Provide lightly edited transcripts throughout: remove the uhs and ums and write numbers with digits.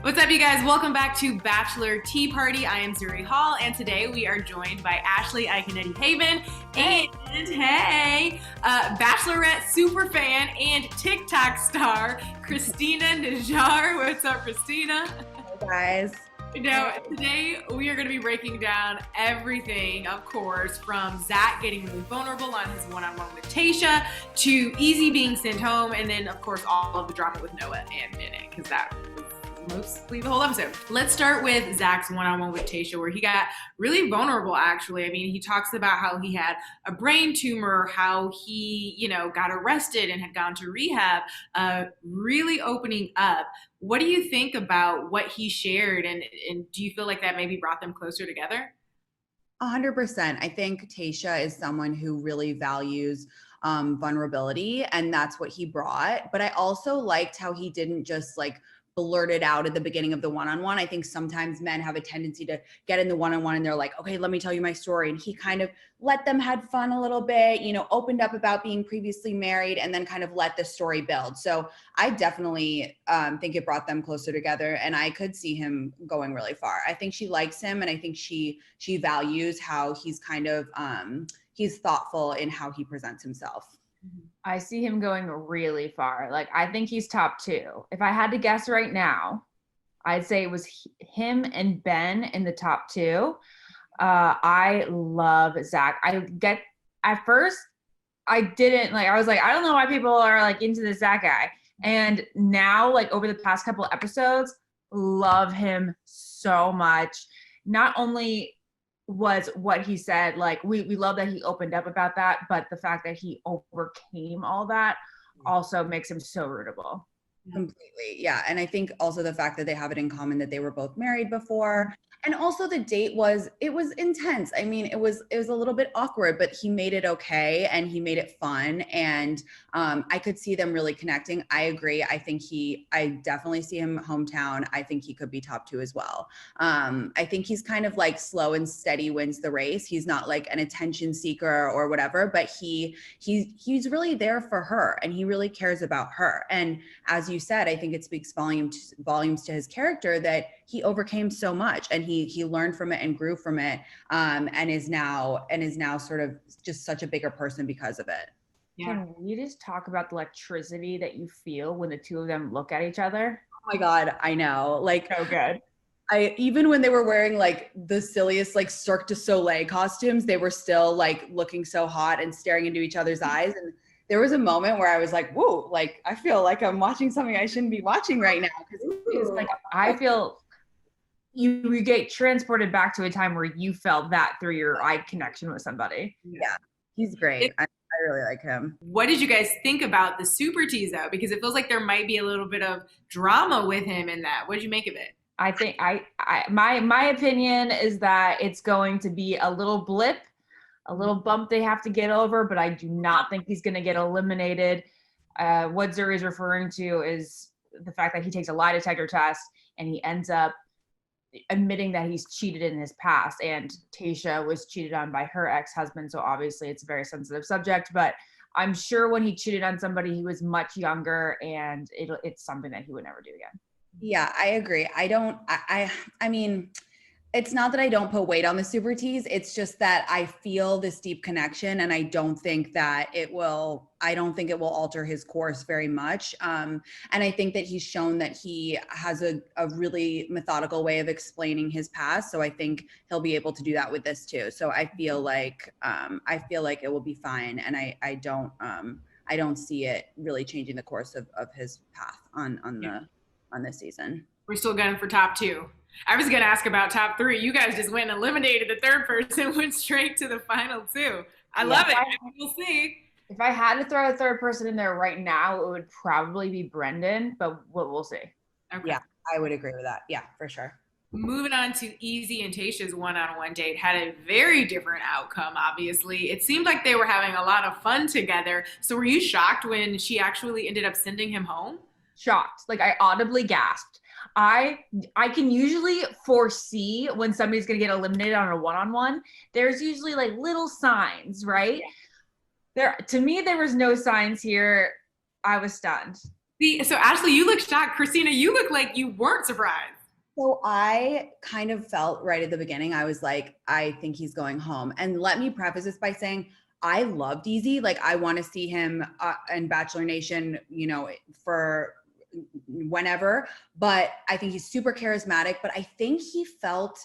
What's up, you guys? Welcome back to Bachelor Tea Party. I am Zuri Hall, and today we are joined by Ashley Iaconetti Haven and Bachelorette superfan and TikTok star Christina Najjar. What's up, Christina? Hey guys. Today we are going to be breaking down everything, of course, from Zach getting really vulnerable on his one-on-one with Tayshia to Easy being sent home, and then, of course, all of the drama with Noah and Bennett, because that was mostly the whole episode. Let's start with Zach's one-on-one with Tayshia, where he got really vulnerable, actually. I mean, he talks about how he had a brain tumor, how he, got arrested and had gone to rehab, really opening up. What do you think about what he shared, and do you feel like that maybe brought them closer together? 100%. I think Tayshia is someone who really values vulnerability, and that's what he brought. But I also liked how he didn't just blurt it out at the beginning of the one-on-one. I think sometimes men have a tendency to get in the one-on-one and they're like, okay, let me tell you my story. And he kind of let them had fun a little bit, opened up about being previously married and then kind of let the story build. So I definitely think it brought them closer together, and I could see him going really far. I think she likes him, and I think she values how he's kind of, he's thoughtful in how he presents himself. I see him going really far. I think he's top 2. If I had to guess right now, I'd say it was him and Ben in the top 2. I love Zach. At first, I didn't I was like, I don't know why people are into this Zach guy. And now, over the past couple of episodes, love him so much. Not only was what he said, we love that he opened up about that, but the fact that he overcame all that also makes him so rootable. Completely. Yeah. And I think also the fact that they have it in common that they were both married before. And also the date was intense. I mean, it was a little bit awkward, but he made it okay and he made it fun. And I could see them really connecting. I agree. I definitely see him hometown. I think he could be top 2 as well. I think he's kind of slow and steady wins the race. He's not an attention seeker or whatever, but he's really there for her and he really cares about her. And as you said, I think it speaks volumes to his character that he overcame so much and he learned from it and grew from it, and is now sort of just such a bigger person because of it. Yeah. Can we just talk about the electricity that you feel when the two of them look at each other? Oh my God, I know. So good. Even when they were wearing the silliest Cirque du Soleil costumes, they were still looking so hot and staring into each other's eyes. And there was a moment where I was like, whoa, I feel like I'm watching something I shouldn't be watching right now. Because I feel you get transported back to a time where you felt that through your eye connection with somebody. Yeah, he's great. I really like him. What did you guys think about the super tease though? Because it feels like there might be a little bit of drama with him in that. What did you make of it? I think my opinion is that it's going to be a little blip, a little bump they have to get over, but I do not think he's going to get eliminated. What Zuri is referring to is the fact that he takes a lie detector test and he ends up admitting that he's cheated in his past, and Tayshia was cheated on by her ex-husband. So obviously it's a very sensitive subject, but I'm sure when he cheated on somebody, he was much younger, and it's something that he would never do again. Yeah, I agree. I mean, it's not that I don't put weight on the super tease. It's just that I feel this deep connection, and I don't think it will alter his course very much. And I think that he's shown that he has a really methodical way of explaining his past. So I think he'll be able to do that with this too. So I feel like it will be fine. And I don't see it really changing the course of his path on this season. We're still gunning for top 2. I was going to ask about top 3. You guys just went and eliminated the third person, went straight to the final 2. I love it. We'll see. If I had to throw a third person in there right now, it would probably be Brendan, but we'll see. Okay. Yeah, I would agree with that. Yeah, for sure. Moving on to Easy and Tayshia's one-on-one date had a very different outcome, obviously. It seemed like they were having a lot of fun together. So were you shocked when she actually ended up sending him home? Shocked. I audibly gasped. I can usually foresee when somebody's going to get eliminated on a one-on-one. There's usually little signs, right? To me, there was no signs here. I was stunned. So Ashley, you look shocked. Christina, you look like you weren't surprised. So I kind of felt right at the beginning, I was like, I think he's going home. And let me preface this by saying, I loved Easy. Like, I want to see him in Bachelor Nation, you know, for whenever. But I think he's super charismatic. But I think he felt,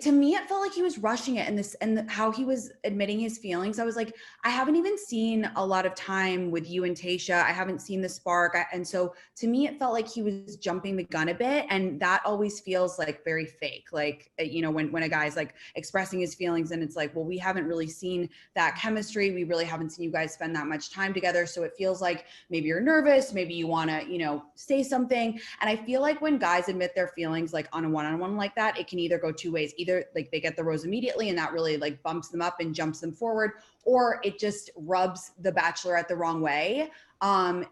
to me, it felt like he was rushing it, and how he was admitting his feelings. I was like, I haven't even seen a lot of time with you and Tayshia. I haven't seen the spark. And so to me, it felt like he was jumping the gun a bit. And that always feels like very fake. Like, you know, when a guy's like expressing his feelings and it's like, well, we haven't really seen that chemistry. We really haven't seen you guys spend that much time together. So it feels like maybe you're nervous. Maybe you want to, you know, say something. And I feel like when guys admit their feelings, like on a one-on-one like that, it can either go two ways. Either like they get the rose immediately and that really like bumps them up and jumps them forward, or it just rubs the Bachelorette the wrong way. And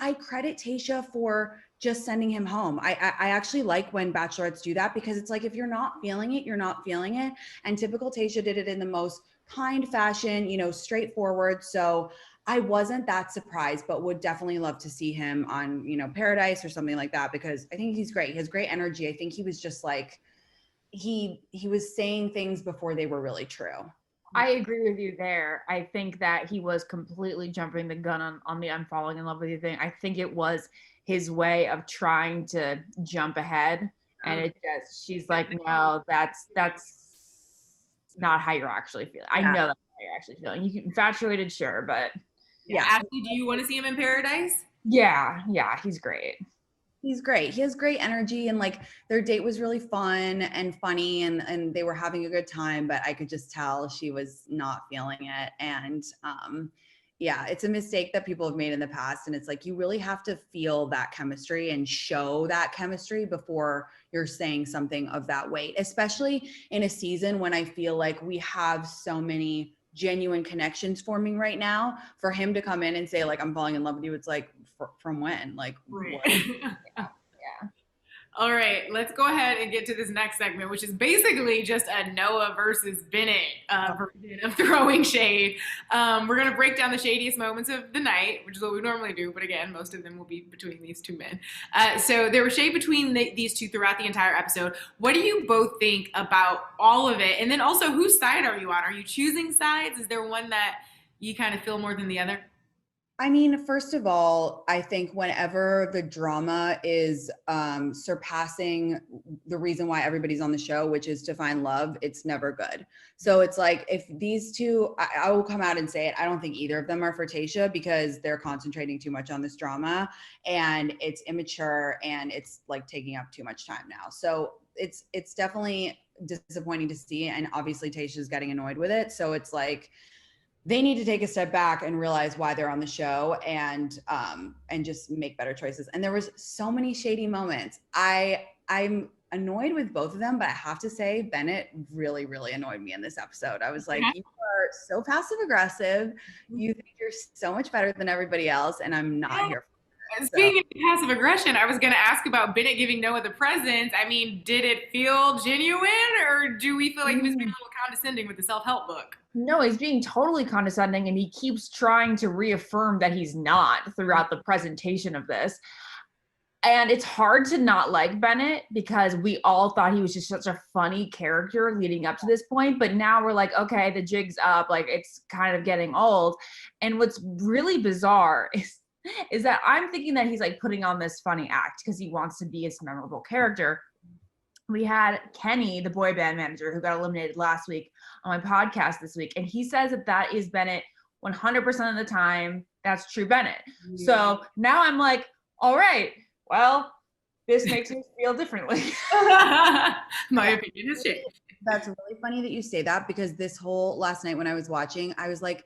I credit Tayshia for just sending him home. I actually like when Bachelorettes do that, because it's like, if you're not feeling it, you're not feeling it. And typical Tayshia did it in the most kind fashion, you know, straightforward. So I wasn't that surprised, but would definitely love to see him on, you know, Paradise or something like that, because I think he's great. He has great energy. I think he was just like, he was saying things before they were really true. I agree with you there. I think that he was completely jumping the gun on the I'm falling in love with you thing. I think it was his way of trying to jump ahead. And it just, she's like, no, that's not how you're actually feeling. I know that's how you're actually feeling. You can infatuated, sure, but yeah. Ashley, do you want to see him in Paradise? Yeah, he's great. He's great. He has great energy, and like their date was really fun and funny, and they were having a good time, but I could just tell she was not feeling it. And yeah, it's a mistake that people have made in the past. And it's like, you really have to feel that chemistry and show that chemistry before you're saying something of that weight, especially in a season when I feel like we have so many genuine connections forming right now. For him to come in and say like, I'm falling in love with you, it's like, from when? Like, right. Yeah. All right, let's go ahead and get to this next segment, which is basically just a Noah versus Bennett version of throwing shade. We're going to break down the shadiest moments of the night, which is what we normally do. But again, most of them will be between these two men. So there was shade between these two throughout the entire episode. What do you both think about all of it? And then also, whose side are you on? Are you choosing sides? Is there one that you kind of feel more than the other? I mean, first of all, I think whenever the drama is surpassing the reason why everybody's on the show, which is to find love, it's never good. So it's like, if these two, I will come out and say it, I don't think either of them are for Tayshia, because they're concentrating too much on this drama and it's immature and it's like taking up too much time now. So it's definitely disappointing to see. And obviously Tayshia's getting annoyed with it. So it's like, they need to take a step back and realize why they're on the show, and just make better choices. And there was so many shady moments. I'm annoyed with both of them, but I have to say Bennett really, really annoyed me in this episode. I was like, you are so passive aggressive. You think you're so much better than everybody else, and I'm not here for it. Speaking of passive aggression, I was going to ask about Bennett giving Noah the presents. I mean, did it feel genuine, or do we feel like he was being a little condescending with the self-help book? No, he's being totally condescending, and he keeps trying to reaffirm that he's not throughout the presentation of this. And it's hard to not like Bennett, because we all thought he was just such a funny character leading up to this point. But now we're like, okay, the jig's up. Like, it's kind of getting old. And what's really bizarre is that I'm thinking that he's like putting on this funny act because he wants to be this memorable character. We had Kenny, the boy band manager, who got eliminated last week, on my podcast this week. And he says that is Bennett 100% of the time. That's true Bennett. Yeah. So now I'm like, all right, well, this makes me feel differently. My opinion has changed. That's really funny that you say that, because this whole last night when I was watching, I was like,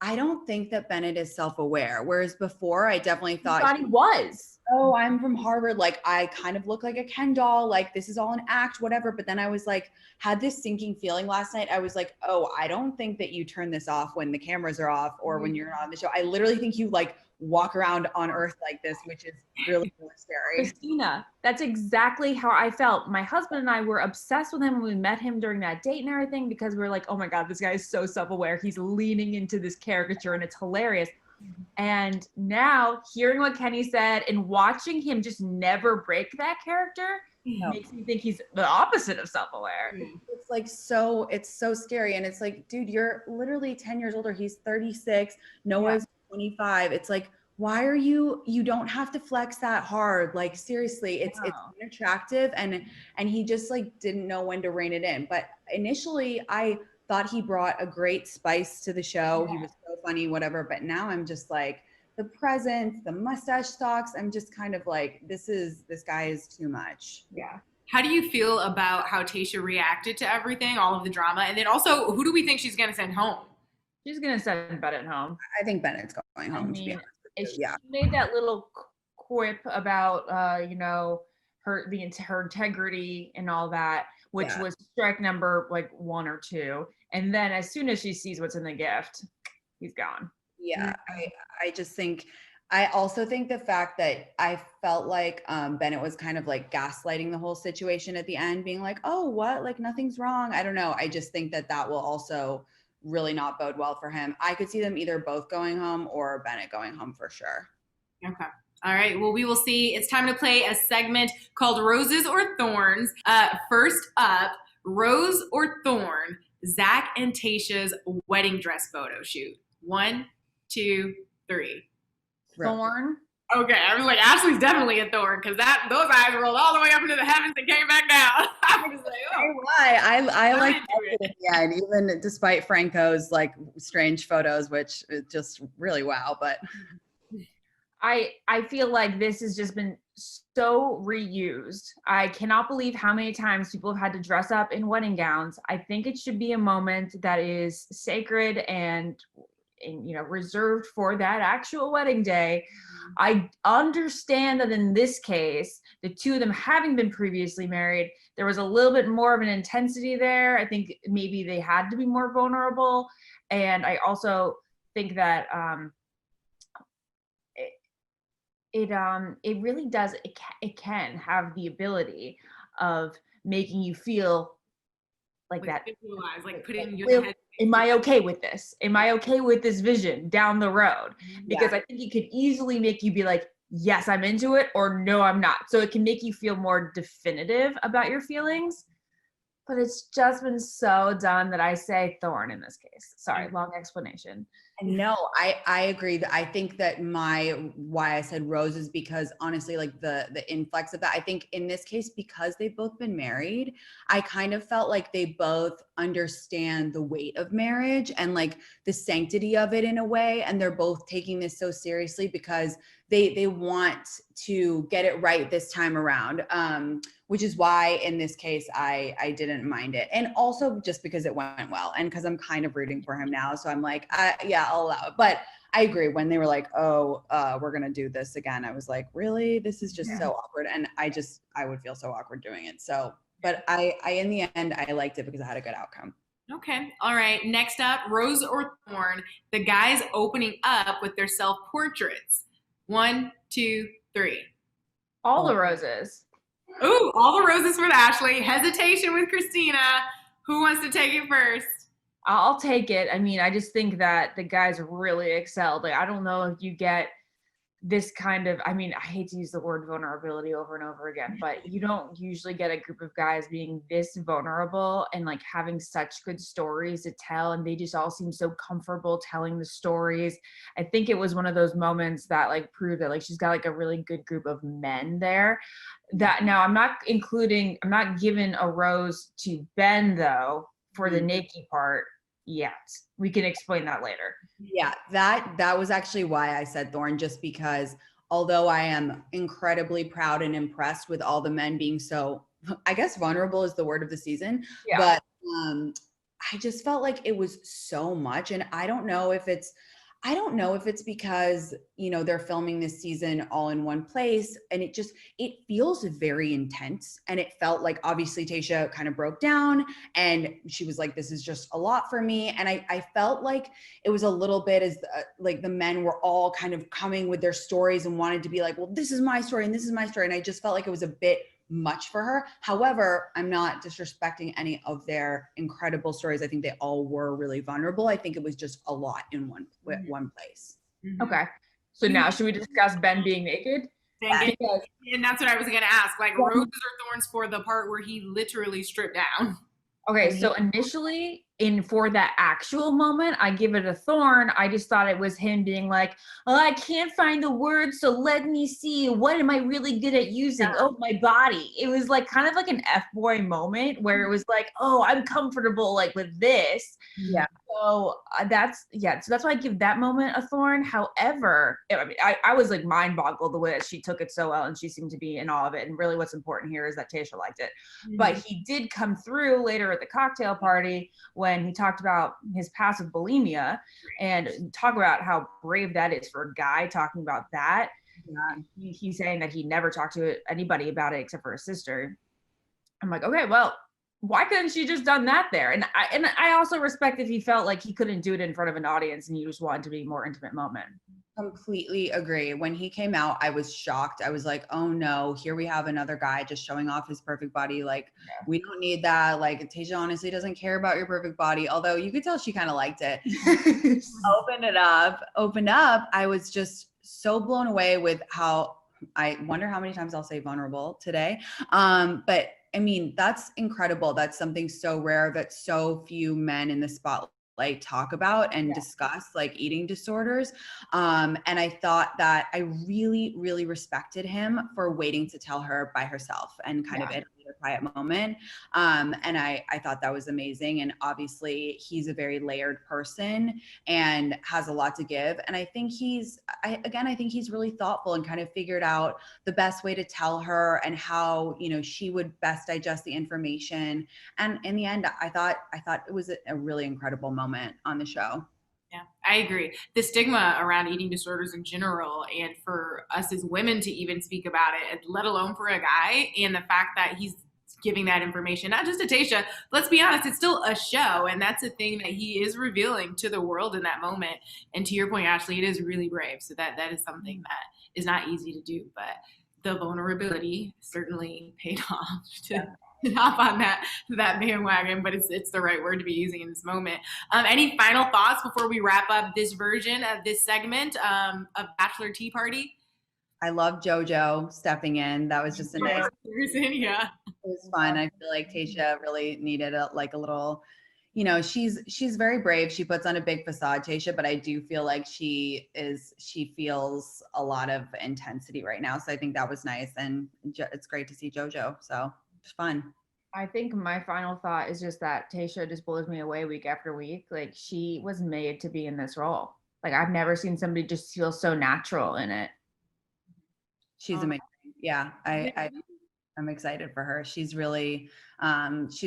I don't think that Bennett is self-aware. Whereas before, I definitely thought he was. Oh, I'm from Harvard. Like, I kind of look like a Ken doll. Like, this is all an act, whatever. But then I was like, had this sinking feeling last night. I was like, oh, I don't think that you turn this off when the cameras are off or when you're not on the show. I literally think you like walk around on earth like this, which is really, really scary. Christina, that's exactly how I felt. My husband and I were obsessed with him when we met him during that date and everything, because we were like, oh my God, this guy is so self-aware. He's leaning into this caricature and it's hilarious. And now hearing what Kenny said and watching him just never break that character, makes me think he's the opposite of self-aware. It's like it's so scary. And it's like, dude, you're literally 10 years older. He's 36. Noah's 25. It's like, why are you don't have to flex that hard. Like seriously, it's unattractive. And he just like didn't know when to rein it in. But initially I thought he brought a great spice to the show. He was so funny, whatever. But now I'm just like, the presence, the mustache stalks, I'm just kind of like, this guy is too much. Yeah. How do you feel about how Tayshia reacted to everything, all of the drama? And then also, who do we think she's going to send home? She's going to send Bennett home. I think Bennett's going home, to be honest with you. She made that little quip about, you know, her integrity and all that, which was strike number like 1 or 2. And then as soon as she sees what's in the gift, he's gone. Yeah, I just think, I also think the fact that I felt like Bennett was kind of like gaslighting the whole situation at the end, being like, oh, what? Like nothing's wrong. I don't know. I just think that will also really not bode well for him. I could see them either both going home or Bennett going home for sure. Okay. All right. Well, we will see. It's time to play a segment called Roses or Thorns. First up, Rose or Thorn, Zach and Tayshia's wedding dress photo shoot. 1, 2, 3. Thorn. Okay, I was like, Ashley's definitely a thorn because those eyes rolled all the way up into the heavens and came back down. I was like, oh. I like it in the end, even despite Franco's like strange photos, which is just really wow. But I feel like this has just been so reused. I cannot believe how many times people have had to dress up in wedding gowns. I think it should be a moment that is sacred and you know, reserved for that actual wedding day. I understand that in this case, the two of them having been previously married, there was a little bit more of an intensity there. I think maybe they had to be more vulnerable. And I also think that it really does, it can have the ability of making you feel like that. Visualize, like putting your head. Am I okay with this? Am I okay with this vision down the road? Because I think it could easily make you be like, yes, I'm into it, or no, I'm not. So it can make you feel more definitive about your feelings. But it's just been so done that I say thorn in this case. Sorry, long explanation. No, I agree. I think that why I said rose is because honestly, like the influx of that, I think in this case, because they've both been married, I kind of felt like they both understand the weight of marriage and like the sanctity of it in a way. And they're both taking this so seriously because they want to get it right this time around. Which is why in this case, I didn't mind it. And also just because it went well and because I'm kind of rooting for him now. So I'm like, yeah, I'll allow it. But I agree when they were like, oh, we're going to do this again. I was like, really? This is just so awkward. And I would feel so awkward doing it. So, but I in the end, I liked it because I had a good outcome. Okay. All right. Next up, Rose or Thorn, the guys opening up with their self-portraits. 1, 2, 3. All the roses. Ooh, all the roses for Ashley. Hesitation with Christina. Who wants to take it first? I'll take it. I mean, I just think that the guys really excelled. Like, I don't know if you get this kind of, I mean, I hate to use the word vulnerability over and over again, but you don't usually get a group of guys being this vulnerable and like having such good stories to tell. And they just all seem so comfortable telling the stories. I think it was one of those moments that like proved that like she's got like a really good group of men there. That now I'm not giving a rose to Ben though for the naked part yet. We can explain that later. Yeah, that was actually why I said thorn, just because although I am incredibly proud and impressed with all the men being so, I guess vulnerable is the word of the season, but I just felt like it was so much. And I don't know if it's because, you know, they're filming this season all in one place and it feels very intense. And it felt like obviously Tayshia kind of broke down and she was like, this is just a lot for me. And I felt like it was a little bit as like the men were all kind of coming with their stories and wanted to be like, well, this is my story and this is my story. And I just felt like it was a bit much for her. However, I'm not disrespecting any of their incredible stories. I think they all were really vulnerable. I think it was just a lot in one place. Okay. So now should we discuss Ben being naked? Dang it. Yes. And that's what I was going to ask. Like, roses or thorns for the part where he literally stripped down? Okay, so initially, for that actual moment, I give it a thorn. I just thought it was him being like, "Oh, I can't find the words, so let me see. What am I really good at using? Yeah. Oh, my body." It was like kind of like an F-boy moment where it was like, "Oh, I'm comfortable like with this." Yeah. So so that's why I give that moment a thorn. However, I mean, I was like mind boggled the way that she took it so well, and she seemed to be in awe of it. And really, what's important here is that Tasha liked it. But he did come through later at the cocktail party when he talked about his past with bulimia and talk about how brave that is for a guy talking about that. Yeah. He's saying that he never talked to anybody about it except for his sister. I'm like, okay, well, why couldn't she just done that there? And I also respect if he felt like he couldn't do it in front of an audience and he just wanted to be a more intimate moment. Completely agree. When he came out, I was shocked. I was like, oh no, here we have another guy just showing off his perfect body. Like, we don't need that. Like, Tasha honestly doesn't care about your perfect body. Although you could tell she kind of liked it. Opened up. I was just so blown away with how, I wonder how many times I'll say vulnerable today. But I mean, that's incredible. That's something so rare that so few men in the spotlight talk about and discuss, like eating disorders. And I thought that I really, really respected him for waiting to tell her by herself and kind of in a quiet moment. And I thought that was amazing. And obviously he's a very layered person and has a lot to give. And I think I think he's really thoughtful and kind of figured out the best way to tell her and how, she would best digest the information. And in the end, I thought it was a really incredible moment on the show. Yeah, I agree. The stigma around eating disorders in general, and for us as women to even speak about it, let alone for a guy, and the fact that he's giving that information, not just to Tasha, let's be honest, it's still a show. And that's a thing that he is revealing to the world in that moment. And to your point, Ashley, it is really brave. So that is something that is not easy to do, but the vulnerability certainly paid off to hop on that bandwagon, but it's the right word to be using in this moment. Any final thoughts before we wrap up this version of this segment of Bachelor Tea Party? I love JoJo stepping in. That was just a nice person. Yeah, it was fun. I feel like Tasha really needed a little, she's very brave. She puts on a big facade, Tasha, but I do feel like she feels a lot of intensity right now. So I think that was nice. And it's great to see JoJo. So it's fun. I think my final thought is just that Tasha just blows me away week after week. Like, she was made to be in this role. Like, I've never seen somebody just feel so natural in it. She's amazing. Yeah. I'm excited for her. She's really honest.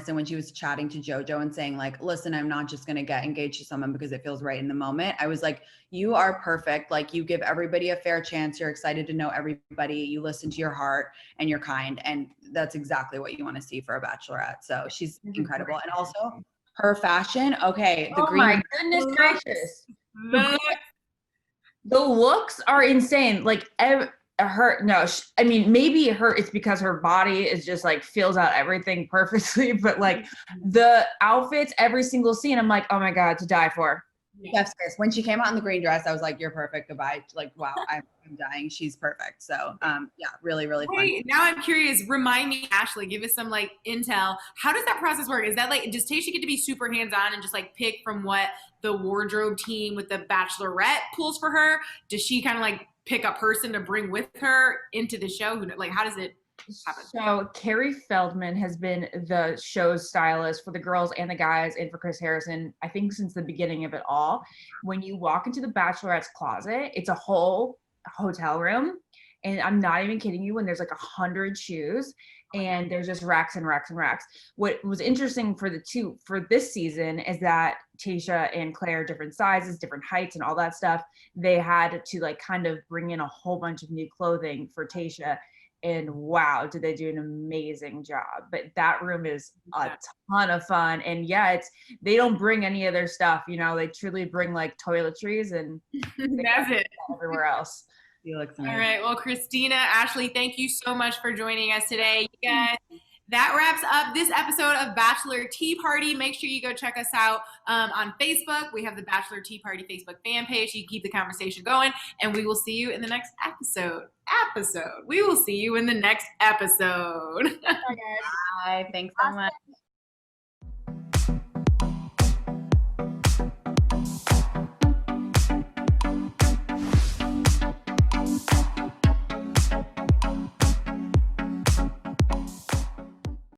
And when she was chatting to JoJo and saying like, listen, I'm not just going to get engaged to someone because it feels right in the moment. I was like, you are perfect. Like, you give everybody a fair chance. You're excited to know everybody. You listen to your heart and you're kind. And that's exactly what you want to see for a Bachelorette. So she's incredible. And also her fashion. Okay. My goodness gracious. The looks are insane. Like, maybe it's because her body is just like fills out everything perfectly, but like the outfits, every single scene, I'm like, oh my God, to die for. Yes, when she came out in the green dress, I was like, you're perfect. Goodbye. Like, wow, I'm dying. She's perfect. So really, really fun. Wait, now I'm curious. Remind me, Ashley, give us some like intel. How does that process work? Is that like, does Tasha get to be super hands-on and just like pick from what the wardrobe team with the Bachelorette pulls for her? Does she kind of like pick a person to bring with her into the show? Like, how does it happen? So Carrie Feldman has been the show's stylist for the girls and the guys and for Chris Harrison, I think since the beginning of it all. When you walk into the Bachelorette's closet, it's a whole hotel room. And I'm not even kidding you, when there's like 100 shoes and there's just racks and racks and racks. What was interesting for this season is that Tasha and Claire, different sizes, different heights and all that stuff, they had to like kind of bring in a whole bunch of new clothing for Tasha. And wow, did they do an amazing job. But that room is a ton of fun. And they don't bring any of their stuff, they truly bring like toiletries and that's it everywhere else. All right. Well, Christina, Ashley, thank you so much for joining us today. You guys, That wraps up this episode of Bachelor Tea Party. Make sure you go check us out on Facebook. We have the Bachelor Tea Party Facebook fan page. You can keep the conversation going, and we will see you in the next episode. We will see you in the next episode. Bye, guys. Bye. Thanks so much.